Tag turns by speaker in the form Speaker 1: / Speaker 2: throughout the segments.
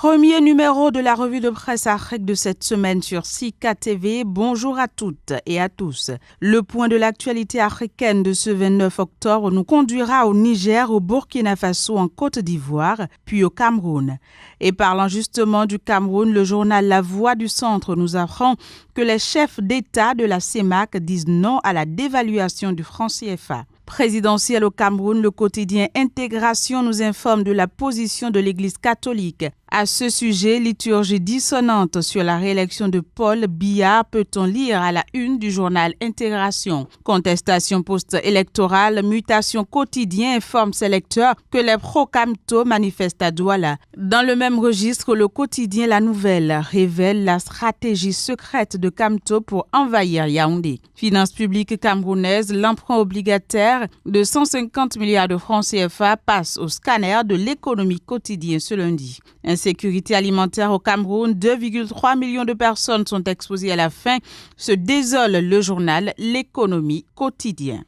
Speaker 1: Premier numéro de la revue de presse Afrique de cette semaine sur Sika TV. Bonjour à toutes et à tous. Le point de l'actualité africaine de ce 29 octobre nous conduira au Niger, au Burkina Faso, en Côte d'Ivoire, puis au Cameroun. Et parlant justement du Cameroun, le journal La Voix du Centre nous apprend que les chefs d'État de la CEMAC disent non à la dévaluation du franc CFA. Présidentiel au Cameroun, le quotidien Intégration nous informe de la position de l'Église catholique. À ce sujet, liturgie dissonante sur la réélection de Paul Biya, peut-on lire à la une du journal Intégration. Contestation post-électorale, mutation quotidien informe ses lecteurs que les pro-Kamto manifestent à Douala. Dans le même registre, le quotidien La Nouvelle révèle la stratégie secrète de Kamto pour envahir Yaoundé. Finances publiques camerounaises, l'emprunt obligataire de 150 milliards de francs CFA passe au scanner de l'économie quotidienne ce lundi. Insécurité alimentaire au Cameroun, 2,3 millions de personnes sont exposées à la faim, se désole le journal L'économie quotidien.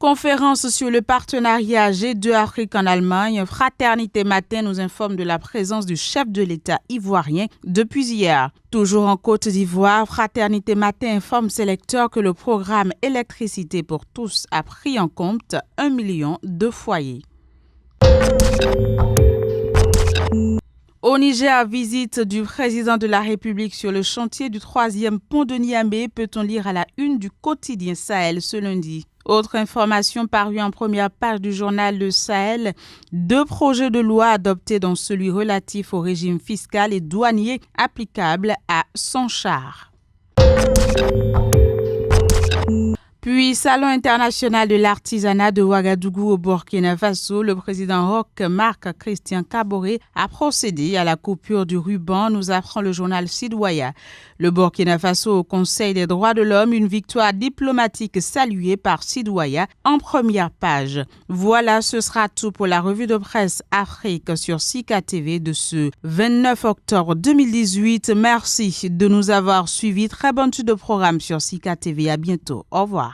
Speaker 1: Conférence sur le partenariat G2 Afrique en Allemagne, Fraternité Matin nous informe de la présence du chef de l'État ivoirien depuis hier. Toujours en Côte d'Ivoire, Fraternité Matin informe ses lecteurs que le programme Électricité pour tous a pris en compte 1 million de foyers. Au Niger, visite du président de la République sur le chantier du 3e pont de Niamey, peut-on lire à la une du quotidien Sahel ce lundi. Autre information parue en première page du journal Le Sahel, 2 projets de loi adoptés dont celui relatif au régime fiscal et douanier applicable à Sonchar. Puis, Salon international de l'artisanat de Ouagadougou au Burkina Faso, le président Roch Marc Christian Kaboré a procédé à la coupure du ruban, nous apprend le journal Sidouaya. Le Burkina Faso au Conseil des droits de l'homme, une victoire diplomatique saluée par Sidouaya en première page. Voilà, ce sera tout pour la revue de presse Afrique sur Sika TV de ce 29 octobre 2018. Merci de nous avoir suivis. Très bonne suite de programme sur Sika TV. À bientôt. Au revoir.